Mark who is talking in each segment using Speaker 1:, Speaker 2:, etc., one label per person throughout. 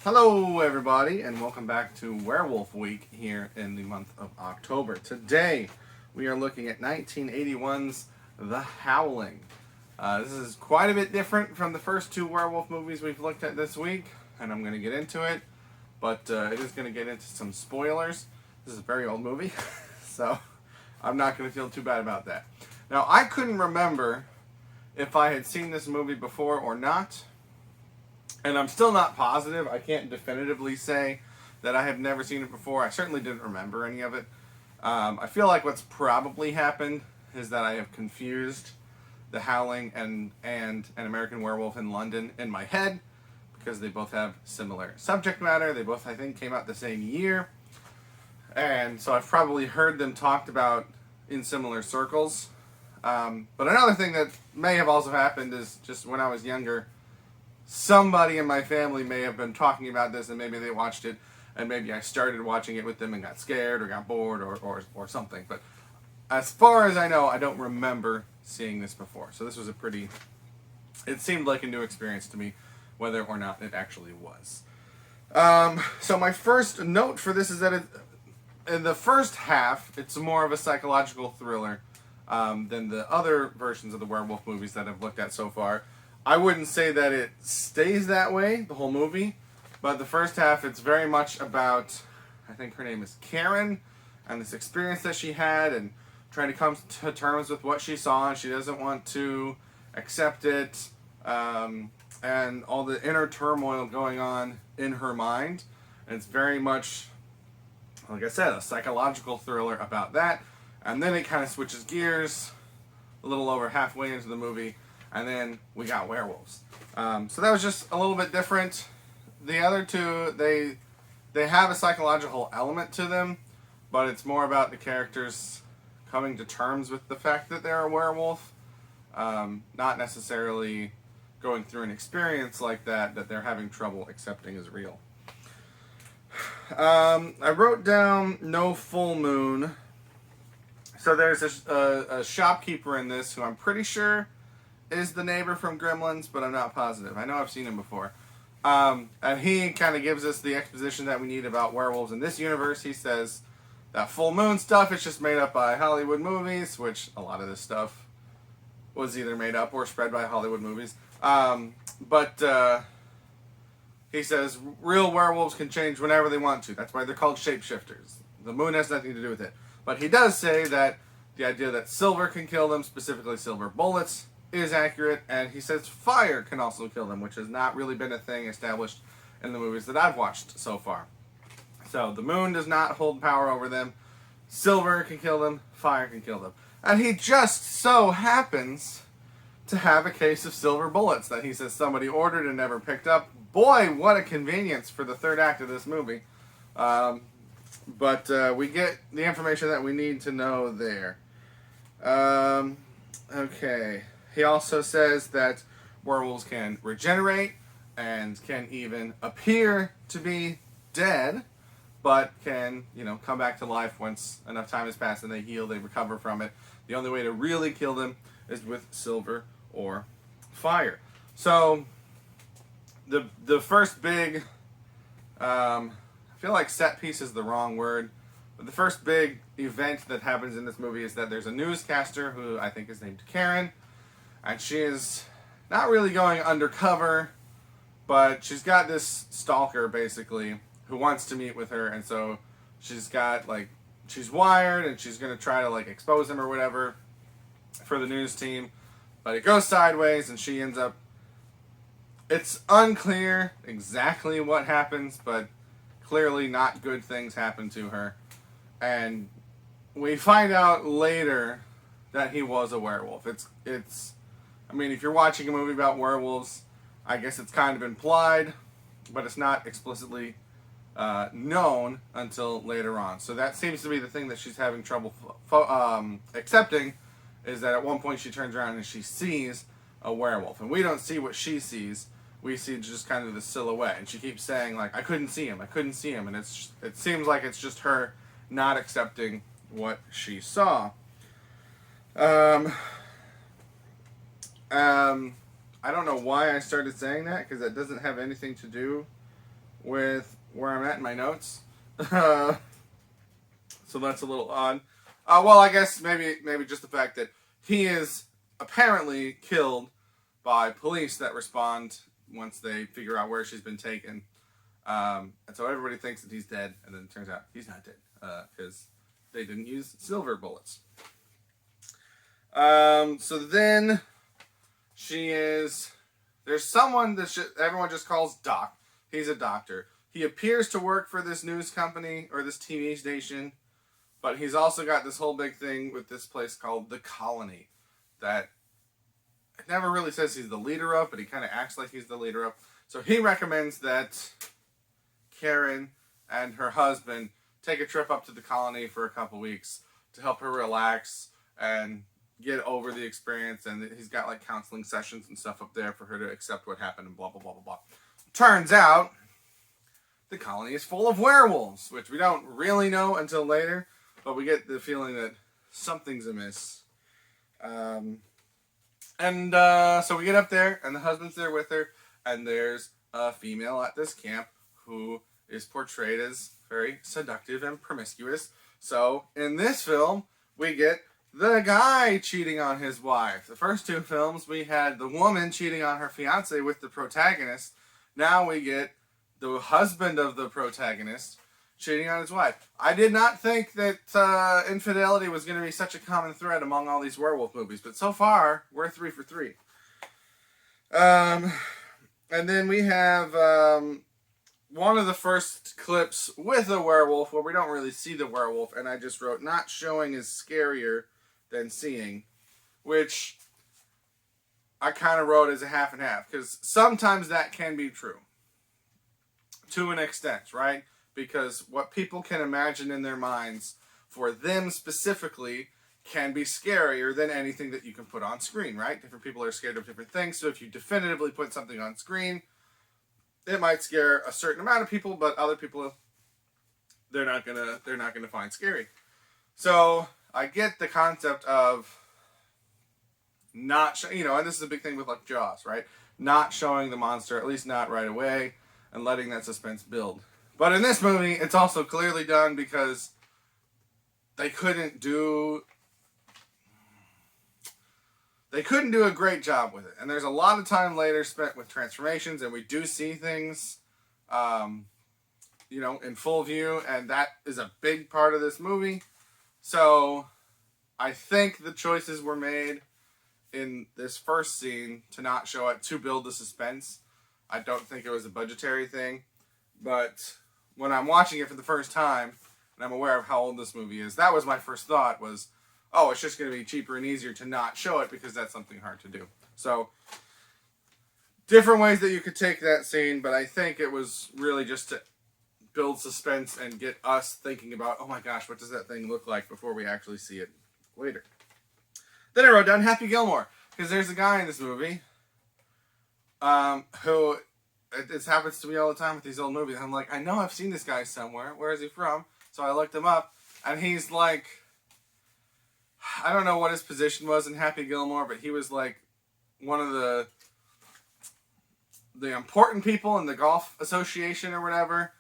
Speaker 1: Hello, everybody, and welcome back to Werewolf Week here in the month of October. Today, we are looking at 1981's The Howling. This is quite a bit different from the first two werewolf movies we've looked at this week, and I'm going to get into it, but it is going to get into some spoilers. This is a very old movie, so I'm not going to feel too bad about that. Now, I couldn't remember if I had seen this movie before or not. And I'm still not positive. I can't definitively say that I have never seen it before. I certainly didn't remember any of it. I feel like what's probably happened is that I have confused The Howling and An American Werewolf in London in my head because they both have similar subject matter. They both, I think, came out the same year. And so I've probably heard them talked about in similar circles. But another thing that may have also happened is just when I was younger, somebody in my family may have been talking about this, and maybe they watched it, and maybe I started watching it with them and got scared or got bored or something. But as far as I know, I don't remember seeing this before. So this was it seemed like a new experience to me, whether or not it actually was. So my first note for this is that in the first half, it's more of a psychological thriller than the other versions of the werewolf movies that I've looked at so far. I wouldn't say that it stays that way, the whole movie, but the first half, it's very much about, I think her name is Karen, and this experience that she had, and trying to come to terms with what she saw, and she doesn't want to accept it, and all the inner turmoil going on in her mind. And it's very much, like I said, a psychological thriller about that, and then it kind of switches gears a little over halfway into the movie, and then we got werewolves. So that was just a little bit different. The other two, they have a psychological element to them, but it's more about the characters coming to terms with the fact that they're a werewolf, not necessarily going through an experience like that they're having trouble accepting as real. I wrote down no full moon. So there's a shopkeeper in this who I'm pretty sure is the neighbor from Gremlins, but I'm not positive. I know I've seen him before. And he kind of gives us the exposition that we need about werewolves in this universe. He says that full moon stuff is just made up by Hollywood movies, which a lot of this stuff was either made up or spread by Hollywood movies. But he says real werewolves can change whenever they want to. That's why they're called shapeshifters. The moon has nothing to do with it. But he does say that the idea that silver can kill them, specifically silver bullets, is accurate, and he says fire can also kill them, which has not really been a thing established in the movies that I've watched so far. So the moon does not hold power over them. Silver can kill them. Fire can kill them. And he just so happens to have a case of silver bullets that he says somebody ordered and never picked up. Boy, what a convenience for the third act of this movie. But we get the information that we need to know there. Okay. He also says that werewolves can regenerate and can even appear to be dead, but can, come back to life once enough time has passed and they heal, they recover from it. The only way to really kill them is with silver or fire. So, the first big, I feel like set piece is the wrong word, but the first big event that happens in this movie is that there's a newscaster who I think is named Karen. And she is not really going undercover, but she's got this stalker, basically, who wants to meet with her. And so she's got, she's wired, and she's going to try to, expose him or whatever for the news team. But it goes sideways, and she ends up... It's unclear exactly what happens, but clearly not good things happen to her. And we find out later that he was a werewolf. I mean, if you're watching a movie about werewolves, I guess it's kind of implied, but it's not explicitly known until later on. So that seems to be the thing that she's having trouble accepting, is that at one point she turns around and she sees a werewolf. And we don't see what she sees. We see just kind of the silhouette. And she keeps saying, I couldn't see him. And it seems like it's just her not accepting what she saw. I don't know why I started saying that, because that doesn't have anything to do with where I'm at in my notes. So that's a little odd. Well, I guess maybe just the fact that he is apparently killed by police that respond once they figure out where she's been taken. And so everybody thinks that he's dead, and then it turns out he's not dead because they didn't use silver bullets. So then there's someone that everyone just calls Doc. He's a doctor. He appears to work for this news company or this TV station, but he's also got this whole big thing with this place called The Colony that it never really says he's the leader of, but he kind of acts like he's the leader of. So he recommends that Karen and her husband take a trip up to the colony for a couple weeks to help her relax and get over the experience, and he's got like counseling sessions and stuff up there for her to accept what happened and blah blah blah blah blah. Turns out the colony is full of werewolves, which we don't really know until later, but we get the feeling that something's amiss. So we get up there, and the husband's there with her, and there's a female at this camp who is portrayed as very seductive and promiscuous. So in this film, we get the guy cheating on his wife. The first two films, we had the woman cheating on her fiance with the protagonist. Now we get the husband of the protagonist cheating on his wife. I did not think that infidelity was going to be such a common thread among all these werewolf movies, but so far, we're 3 for 3. And then we have one of the first clips with a werewolf where we don't really see the werewolf, and I just wrote, not showing is scarier than seeing, which I kind of wrote as a half and half, because sometimes that can be true to an extent, right? Because what people can imagine in their minds for them specifically can be scarier than anything that you can put on screen, right? Different people are scared of different things, so if you definitively put something on screen, it might scare a certain amount of people, but other people, they're not gonna find scary. So I get the concept of not, and this is a big thing with like Jaws, right? Not showing the monster, at least not right away, and letting that suspense build. But in this movie, it's also clearly done because they couldn't do a great job with it. And there's a lot of time later spent with transformations, and we do see things, in full view, and that is a big part of this movie. So I think the choices were made in this first scene to not show it, to build the suspense. I don't think it was a budgetary thing, but when I'm watching it for the first time, and I'm aware of how old this movie is, that was my first thought was, oh, it's just going to be cheaper and easier to not show it because that's something hard to do. So, different ways that you could take that scene, but I think it was really just to build suspense and get us thinking about, oh my gosh, what does that thing look like before we actually see it later. Then I wrote down Happy Gilmore, because there's a guy in this movie who, this happens to me all the time with these old movies. I'm like, I know I've seen this guy somewhere. Where is he from? So I looked him up, and he's like, I don't know what his position was in Happy Gilmore, but he was like one of the important people in the golf association or whatever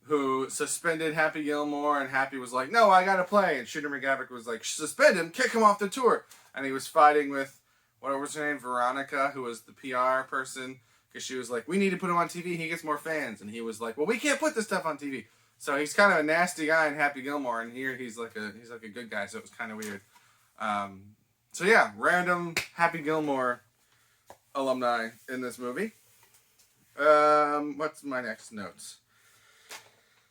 Speaker 1: who suspended Happy Gilmore, and Happy was like, no, I gotta play. And Shooter McGavin was like, suspend him, kick him off the tour. And he was fighting with, what was her name, Veronica, who was the PR person, because she was like, we need to put him on TV, he gets more fans. And he was like, well, we can't put this stuff on TV. So he's kind of a nasty guy in Happy Gilmore, and here he's like a good guy, so it was kind of weird. So yeah, random Happy Gilmore alumni in this movie. What's my next notes?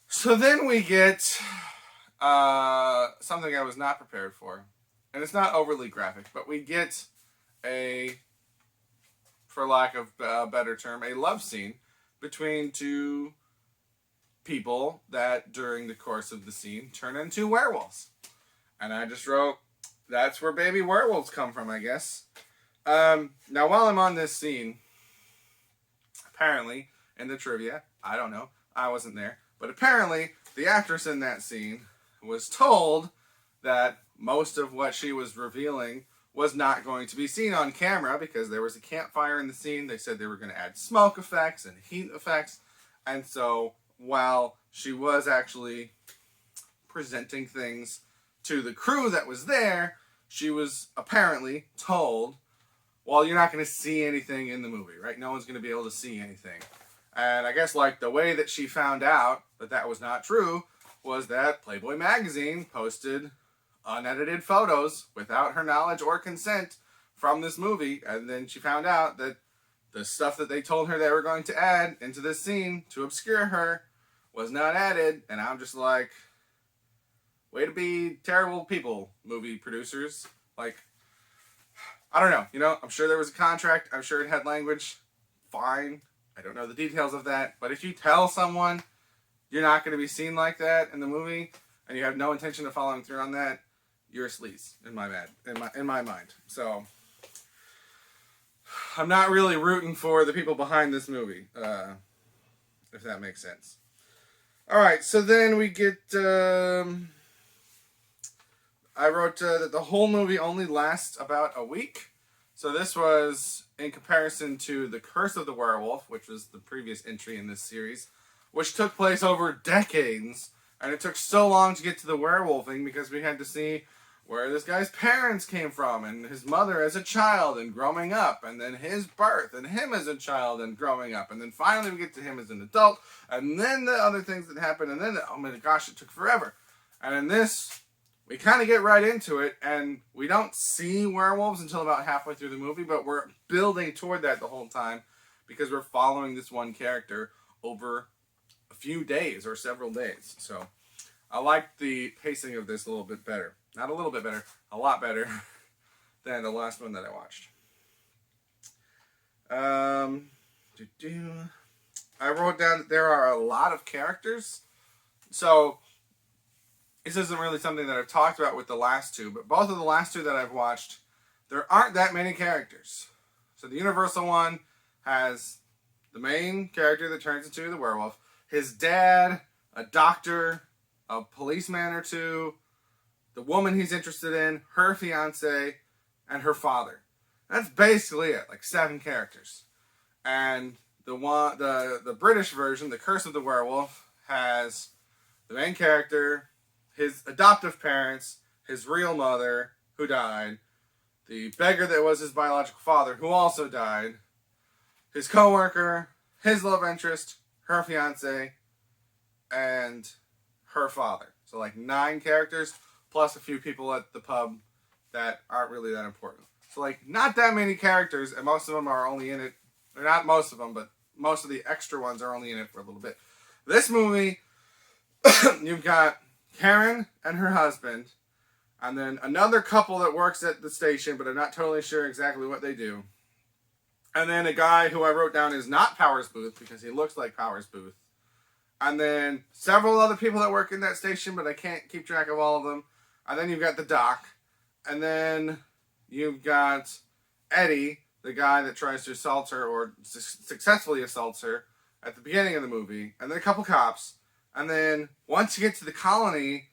Speaker 1: So then we get something I was not prepared for. And it's not overly graphic, but we get for lack of a better term, a love scene between two people that during the course of the scene turn into werewolves. And I just wrote, that's where baby werewolves come from, I guess. Now, while I'm on this scene, apparently, in the trivia, I don't know, I wasn't there, but apparently, the actress in that scene was told that most of what she was revealing was not going to be seen on camera because there was a campfire in the scene. They said they were going to add smoke effects and heat effects, and so while she was actually presenting things to the crew that was there, she was apparently told, well, you're not going to see anything in the movie, right? No one's going to be able to see anything. And I guess, like, the way that she found out that that was not true was that Playboy magazine posted unedited photos without her knowledge or consent from this movie. And then she found out that the stuff that they told her they were going to add into this scene to obscure her was not added. And I'm just like, way to be terrible people, movie producers. Like, I don't know. You know, I'm sure there was a contract. I'm sure it had language. Fine. I don't know the details of that. But if you tell someone you're not going to be seen like that in the movie, and you have no intention of following through on that, you're a sleaze in my mind. So I'm not really rooting for the people behind this movie, if that makes sense. All right, so then we get. I wrote that the whole movie only lasts about a week. So this was in comparison to The Curse of the Werewolf, which was the previous entry in this series, which took place over decades. And it took so long to get to the werewolfing because we had to see where this guy's parents came from, and his mother as a child and growing up, and then his birth, and him as a child and growing up, and then finally we get to him as an adult, and then the other things that happen, and then, oh my gosh, it took forever. And in this, we kind of get right into it, and we don't see werewolves until about halfway through the movie, but we're building toward that the whole time because we're following this one character over a few days or several days. So I like the pacing of this a little bit better. Not a little bit better, a lot better than the last one that I watched. I wrote down that there are a lot of characters. So this isn't really something that I've talked about with the last two, but both of the last two that I've watched, there aren't that many characters. So the Universal one has the main character that turns into the werewolf, his dad, a doctor, a policeman or two, the woman he's interested in, her fiance, and her father. That's basically it, like 7 characters. And the British version, The Curse of the Werewolf, has the main character, his adoptive parents, his real mother, who died, the beggar that was his biological father, who also died, his co-worker, his love interest, her fiance, and her father. So like 9 characters, plus a few people at the pub that aren't really that important. So like not that many characters, and most of them are only in it, or not most of them, but most of the extra ones are only in it for a little bit. This movie, you've got Karen and her husband, and then another couple that works at the station, but I'm not totally sure exactly what they do. And then a guy who I wrote down is not Powers Booth, because he looks like Powers Booth. And then several other people that work in that station, but I can't keep track of all of them. And then you've got the doc. And then you've got Eddie, the guy that tries to assault her, or successfully assaults her at the beginning of the movie. And then a couple cops. And then once you get to the colony,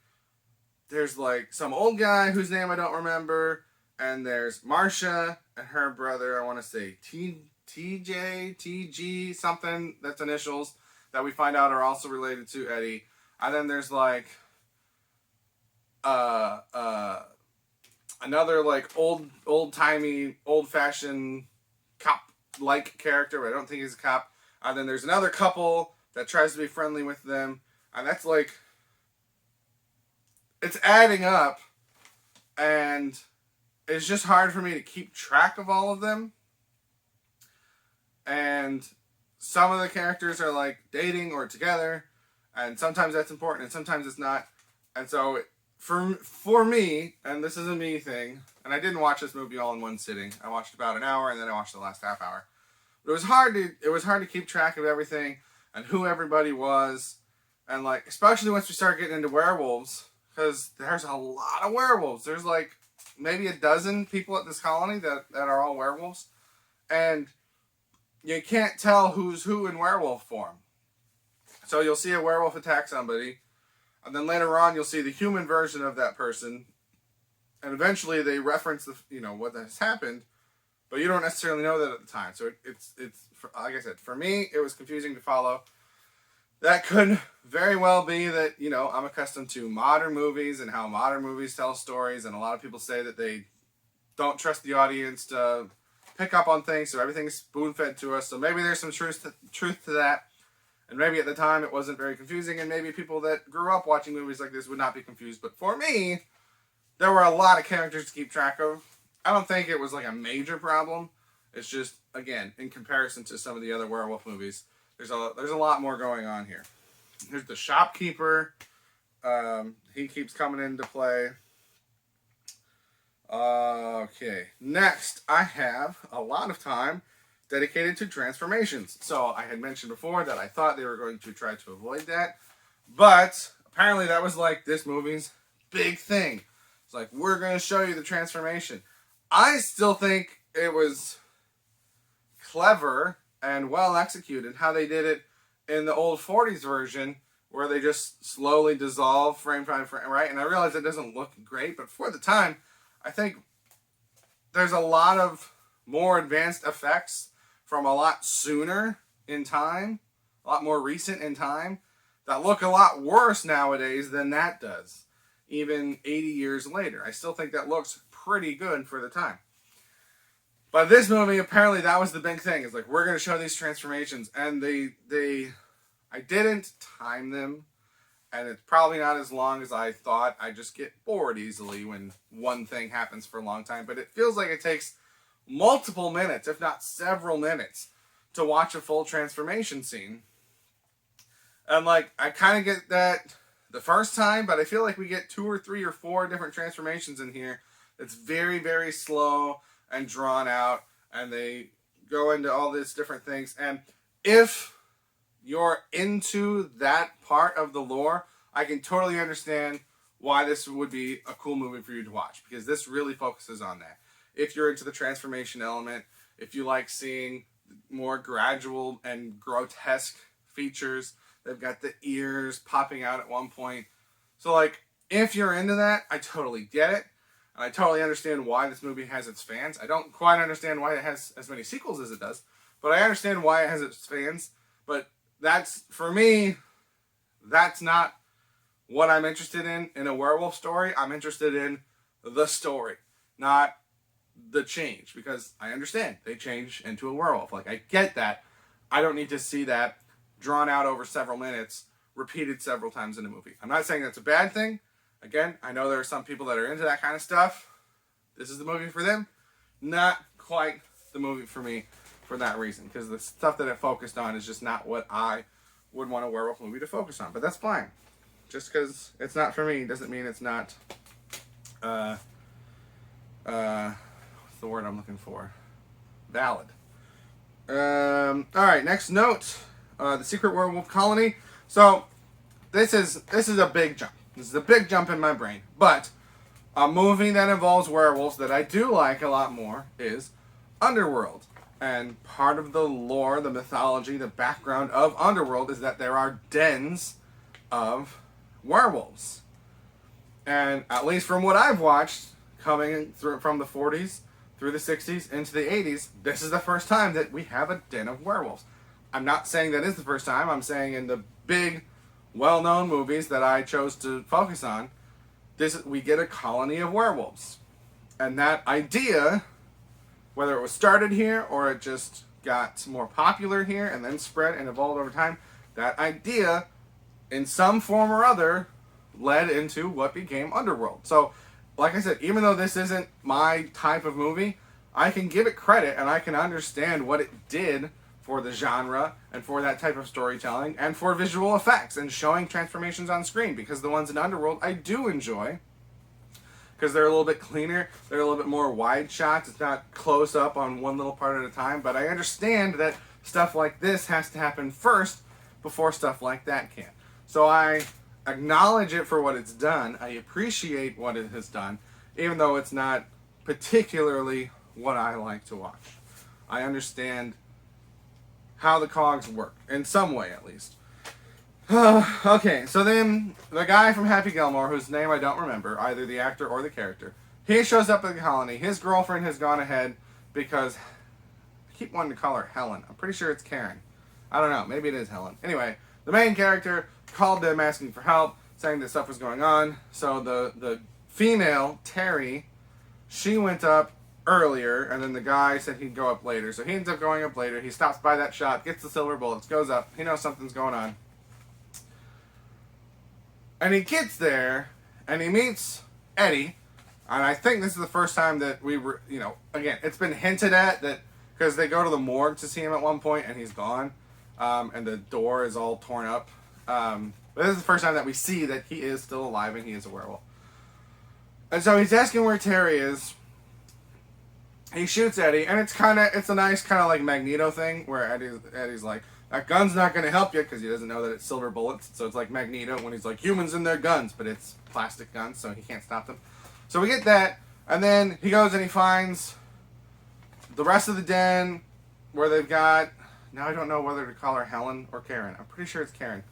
Speaker 1: there's like some old guy whose name I don't remember. And there's Marsha and her brother, I want to say TJ, TG, something that's initials, that we find out are also related to Eddie. And then there's like another like old-timey, old-fashioned cop-like character, but I don't think he's a cop. And then there's another couple that tries to be friendly with them. And that's like, it's adding up, and it's just hard for me to keep track of all of them. And some of the characters are like dating or together, and sometimes that's important and sometimes it's not. And so for me, and this is a me thing, and I didn't watch this movie all in one sitting. I watched about an hour and then I watched the last half hour. But it was hard to keep track of everything and who everybody was, and like especially once we start getting into werewolves, because there's a lot of werewolves. There's like maybe a dozen people at this colony that are all werewolves, and you can't tell who's who in werewolf form. So you'll see a werewolf attack somebody, and then later on you'll see the human version of that person, and eventually they reference what has happened, but you don't necessarily know that at the time. So it's like I said, for me it was confusing to follow. that could very well be that, you know, I'm accustomed to modern movies and how modern movies tell stories, and a lot of people say that they don't trust the audience to pick up on things, so everything's spoon-fed to us. So maybe there's some truth to that, and maybe at the time it wasn't very confusing, and maybe people that grew up watching movies like this would not be confused. But for me, there were a lot of characters to keep track of. I don't think it was like a major problem. It's just, again, in comparison to some of the other werewolf movies, there's a lot more going on here. There's the shopkeeper. He keeps coming into play. Okay, next I have a lot of time dedicated to transformations. So I had mentioned before that I thought they were going to try to avoid that, but apparently that was like this movie's big thing. It's like, we're going to show you the transformation. I still think it was clever and well executed how they did it in the old 40s version, where they just slowly dissolve frame by frame, right? And I realize it doesn't look great, but for the time, I think there's a lot of more advanced effects from a lot sooner in time, a lot more recent in time, that look a lot worse nowadays than that does, even 80 years later. I still think that looks pretty good for the time. But this movie, apparently that was the big thing. It's like, we're going to show these transformations, and I didn't time them, and it's probably not as long as I thought. I just get bored easily when one thing happens for a long time, but it feels like it takes multiple minutes, if not several minutes, to watch a full transformation scene. And like, I kind of get that the first time, but I feel like we get 2 or 3 or 4 different transformations in here. It's very, very slow and drawn out, and they go into all these different things. And if you're into that part of the lore, I can totally understand why this would be a cool movie for you to watch, because this really focuses on that. If you're into the transformation element, if you like seeing more gradual and grotesque features, they've got the ears popping out at one point. So like, if you're into that, I totally get it. And I totally understand why this movie has its fans. I don't quite understand why it has as many sequels as it does, but I understand why it has its fans. But that's, for me, that's not what I'm interested in a werewolf story. I'm interested in the story, not the change, because I understand they change into a werewolf. Like, I get that. I don't need to see that drawn out over several minutes, repeated several times in a movie. I'm not saying that's a bad thing. Again, I know there are some people that are into that kind of stuff. This is the movie for them. Not quite the movie for me for that reason, because the stuff that it focused on is just not what I would want a werewolf movie to focus on. But that's fine. Just because it's not for me doesn't mean it's not, what's the word I'm looking for? Valid. Alright, next note. The Secret Werewolf Colony. So, this is a big jump. This is a big jump in my brain. But a movie that involves werewolves that I do like a lot more is Underworld. And part of the lore, the mythology, the background of Underworld is that there are dens of werewolves. And at least from what I've watched, coming through from the 40s through the 60s into the 80s, this is the first time that we have a den of werewolves. I'm not saying that is the first time. I'm saying in the big, well-known movies that I chose to focus on, we get a colony of werewolves. And that idea, whether it was started here or it just got more popular here and then spread and evolved over time, that idea, in some form or other, led into what became Underworld. So, like I said, even though this isn't my type of movie, I can give it credit and I can understand what it did for the genre and for that type of storytelling and for visual effects and showing transformations on screen, because the ones in Underworld I do enjoy, because they're a little bit cleaner, they're a little bit more wide shots, it's not close up on one little part at a time. But I understand that stuff like this has to happen first before stuff like that can. So I acknowledge it for what it's done, I appreciate what it has done, even though it's not particularly what I like to watch. I understand how the cogs work, in some way at least. Okay, so then the guy from Happy Gilmore, whose name I don't remember, either the actor or the character, he shows up at the colony. His girlfriend has gone ahead because, I keep wanting to call her Helen. I'm pretty sure it's Karen. I don't know, maybe it is Helen. Anyway, the main character called them asking for help, saying that stuff was going on. So the female, Terry, she went up earlier, and then the guy said he'd go up later. So he ends up going up later. He stops by that shop, gets the silver bullets, goes up. He knows something's going on. And he gets there, and he meets Eddie. And I think this is the first time that we were, again, it's been hinted at that, because they go to the morgue to see him at one point, and he's gone. And the door is all torn up. But this is the first time that we see that he is still alive and he is a werewolf. And so he's asking where Terry is. He shoots Eddie, and it's a nice kind of like Magneto thing, where Eddie's like, that gun's not going to help you, because he doesn't know that it's silver bullets. So it's like Magneto when he's like, humans and their guns, but it's plastic guns, so he can't stop them. So we get that, and then he goes and he finds the rest of the den, where they've got, now I don't know whether to call her Helen or Karen. I'm pretty sure it's Karen.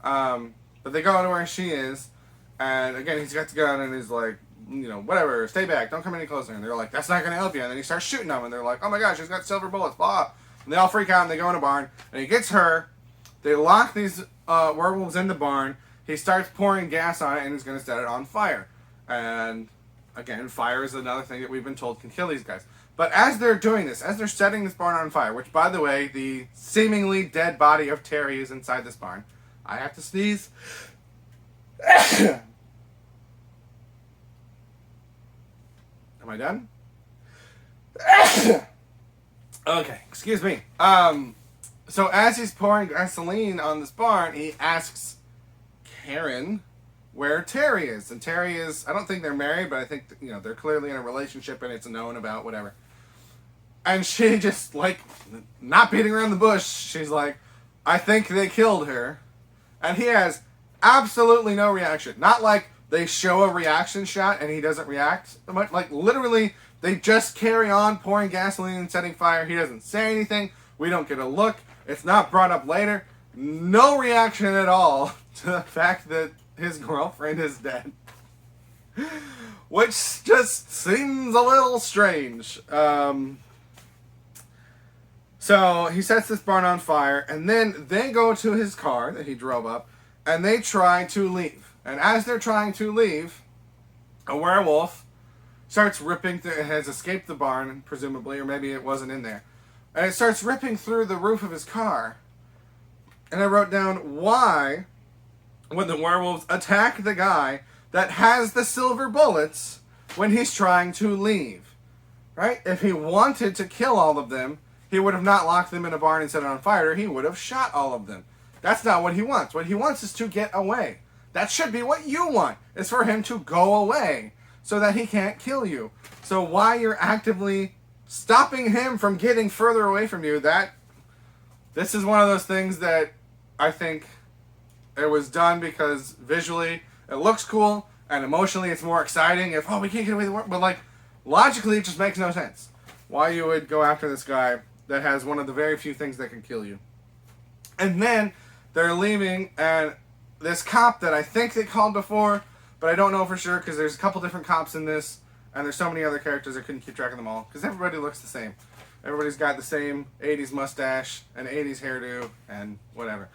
Speaker 1: But they go to where she is, and again, he's got the gun, and he's like, whatever, stay back, don't come any closer. And they're like, that's not going to help you. And then he starts shooting them, and they're like, oh my gosh, she's got silver bullets, blah. And they all freak out, and they go in a barn, and he gets her. They lock these werewolves in the barn. He starts pouring gas on it, and he's going to set it on fire. And again, fire is another thing that we've been told can kill these guys. But as they're doing this, as they're setting this barn on fire, which, by the way, the seemingly dead body of Terry is inside this barn. I have to sneeze. Am I done? Okay, excuse me. So as he's pouring gasoline on this barn, he asks Karen where Terry is. And Terry is, I don't think they're married, but I think, they're clearly in a relationship and it's known about, whatever. And she just, like, not beating around the bush, she's like, I think they killed her. And he has absolutely no reaction. Not like they show a reaction shot and he doesn't react. Like, literally, they just carry on pouring gasoline and setting fire. He doesn't say anything. We don't get a look. It's not brought up later. No reaction at all to the fact that his girlfriend is dead. Which just seems a little strange. So he sets this barn on fire, and then they go to his car that he drove up, and they try to leave. And as they're trying to leave, a werewolf starts ripping through, it has escaped the barn, presumably, or maybe it wasn't in there. And it starts ripping through the roof of his car. And I wrote down, why would the werewolves attack the guy that has the silver bullets when he's trying to leave? Right? If he wanted to kill all of them, he would have not locked them in a barn and set it on fire. He would have shot all of them. That's not what he wants. What he wants is to get away. That should be what you want, is for him to go away so that he can't kill you. So why you're actively stopping him from getting further away from you, this is one of those things that I think it was done because visually it looks cool and emotionally it's more exciting if, we can't get away with the world. But like, logically it just makes no sense why you would go after this guy that has one of the very few things that can kill you. And then they're leaving, and this cop that I think they called before, but I don't know for sure because there's a couple different cops in this, and there's so many other characters I couldn't keep track of them all because everybody looks the same. Everybody's got the same 80s mustache and 80s hairdo and whatever.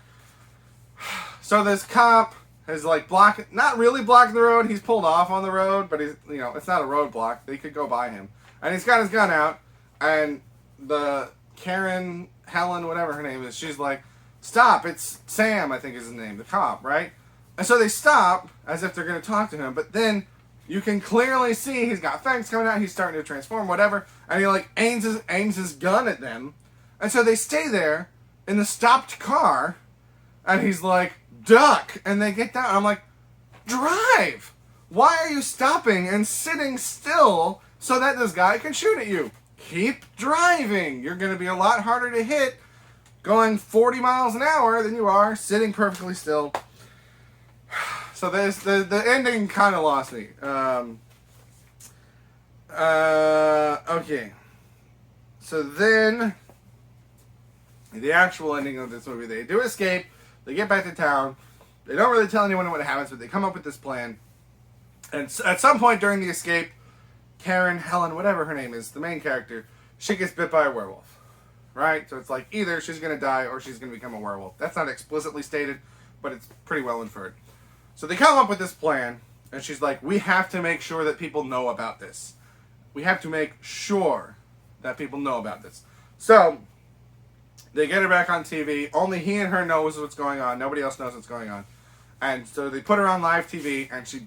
Speaker 1: So this cop is like not really blocking the road. He's pulled off on the road, but he's, it's not a roadblock. They could go by him. And he's got his gun out, and the Karen, Helen, whatever her name is, she's like, stop, it's Sam, I think is his name, the cop, right? And so they stop as if they're going to talk to him, but then you can clearly see he's got fangs coming out, he's starting to transform, whatever, and he like aims his gun at them. And so they stay there in the stopped car, and he's like, duck, and they get down. I'm like, drive! Why are you stopping and sitting still so that this guy can shoot at you? Keep driving. You're going to be a lot harder to hit going 40 miles an hour than you are sitting perfectly still. So the ending kind of lost me. Okay. So then, the actual ending of this movie, they do escape. They get back to town. They don't really tell anyone what happens, but they come up with this plan. And at some point during the escape, Karen, Helen, whatever her name is, the main character, she gets bit by a werewolf. right? So it's like either she's going to die or she's going to become a werewolf. That's not explicitly stated, but it's pretty well inferred. So they come up with this plan, and she's like, we have to make sure that people know about this. We have to make sure that people know about this. So they get her back on TV. Only he and her knows what's going on. Nobody else knows what's going on. And so they put her on live TV, and she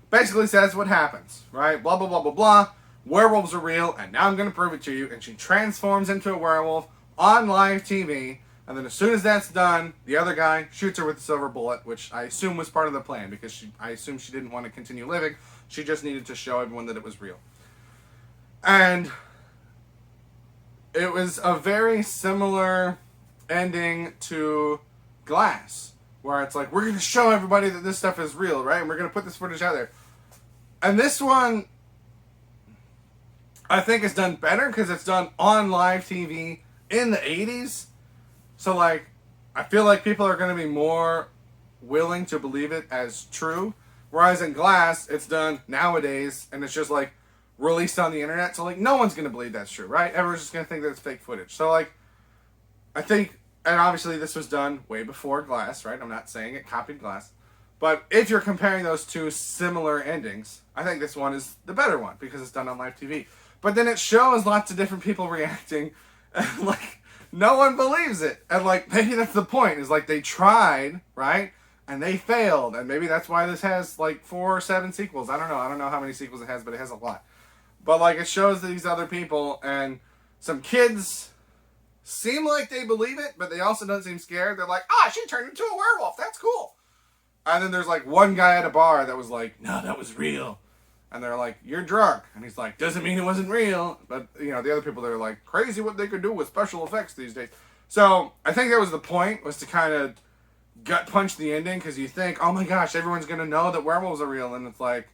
Speaker 1: basically says what happens, right? Blah, blah, blah, blah, blah. Werewolves are real, and now I'm going to prove it to you. And she transforms into a werewolf on live TV. And then as soon as that's done, the other guy shoots her with a silver bullet, which I assume was part of the plan, because I assume she didn't want to continue living. She just needed to show everyone that it was real. And it was a very similar ending to Glass, where it's like, we're going to show everybody that this stuff is real, right? And we're going to put this footage out there. And this one, I think, is done better because it's done on live TV in the 80s. So, like, I feel like people are going to be more willing to believe it as true. Whereas in Glass, it's done nowadays, and it's just, like, released on the internet. So, like, no one's going to believe that's true, right? Everyone's just going to think that it's fake footage. So, like, I think, and obviously this was done way before Glass, right? I'm not saying it copied Glass. But if you're comparing those two similar endings, I think this one is the better one because it's done on live TV. But then it shows lots of different people reacting, and, like, no one believes it. And, like, maybe that's the point, is, like, they tried, right? And they failed. And maybe that's why this has, like, 4 or 7 sequels. I don't know. I don't know how many sequels it has, but it has a lot. But, like, it shows these other people, and some kids seem like they believe it, but they also don't seem scared. They're like, she turned into a werewolf. That's cool. And then there's, like, one guy at a bar that was like, no, that was real. And they're like, you're drunk. And he's like, doesn't mean it wasn't real. But, you know, the other people, they're like, crazy what they could do with special effects these days. So I think that was the point, was to kind of gut punch the ending, because you think, oh my gosh, everyone's going to know that werewolves are real. And it's like,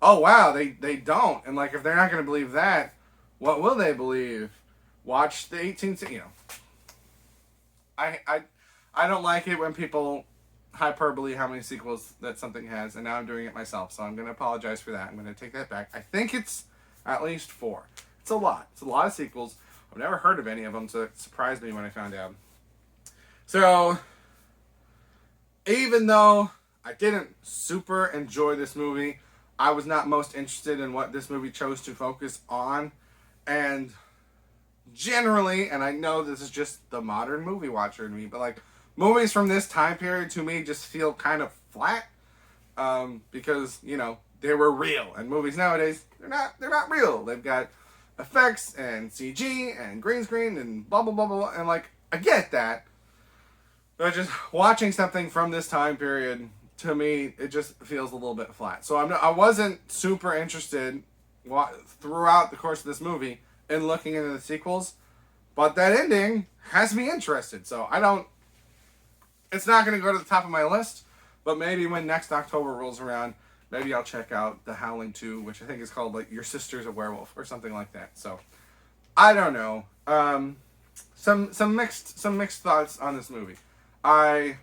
Speaker 1: oh wow, they don't. And, like, if they're not going to believe that, what will they believe? Watch the 18th, you know. I don't like it when people hyperbole how many sequels that something has, and now I'm doing it myself, so I'm going to apologize for that. I'm going to take that back. I think it's at least 4. It's a lot. It's a lot of sequels. I've never heard of any of them, so it surprised me when I found out. So, even though I didn't super enjoy this movie, I was not most interested in what this movie chose to focus on. And generally, and I know this is just the modern movie watcher in me, but, like, movies from this time period to me just feel kind of flat, because, you know, they were real. And movies nowadays, they're not real. They've got effects and CG and green screen and blah blah blah blah. And, like, I get that, but just watching something from this time period, to me, it just feels a little bit flat. So I wasn't super interested throughout the course of this movie in looking into the sequels, but that ending has me interested. So it's not going to go to the top of my list, but maybe when next October rolls around, maybe I'll check out The Howling 2, which I think is called, like, Your Sister's a Werewolf or something like that. So I don't know. Some mixed thoughts on this movie. I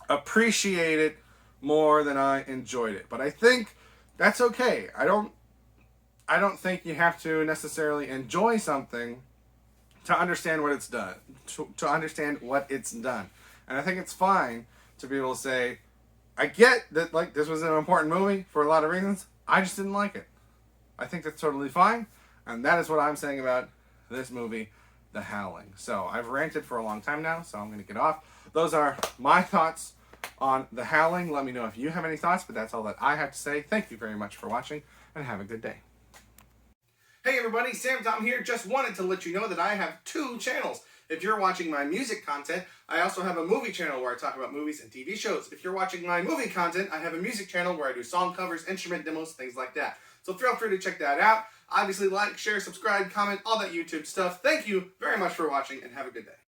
Speaker 1: appreciate it more than I enjoyed it, but I think that's okay. I don't think you have to necessarily enjoy something to understand what it's done, to understand what it's done. And I think it's fine to be able to say, I get that, like, this was an important movie for a lot of reasons. I just didn't like it. I think that's totally fine. And that is what I'm saying about this movie, The Howling. So I've ranted for a long time now, so I'm going to get off. Those are my thoughts on The Howling. Let me know if you have any thoughts, but that's all that I have to say. Thank you very much for watching, and have a good day. Hey everybody, Sam Tom here. Just wanted to let you know that I have 2 channels. If you're watching my music content, I also have a movie channel where I talk about movies and TV shows. If you're watching my movie content, I have a music channel where I do song covers, instrument demos, things like that. So feel free to check that out. Obviously, like, share, subscribe, comment, all that YouTube stuff. Thank you very much for watching, and have a good day.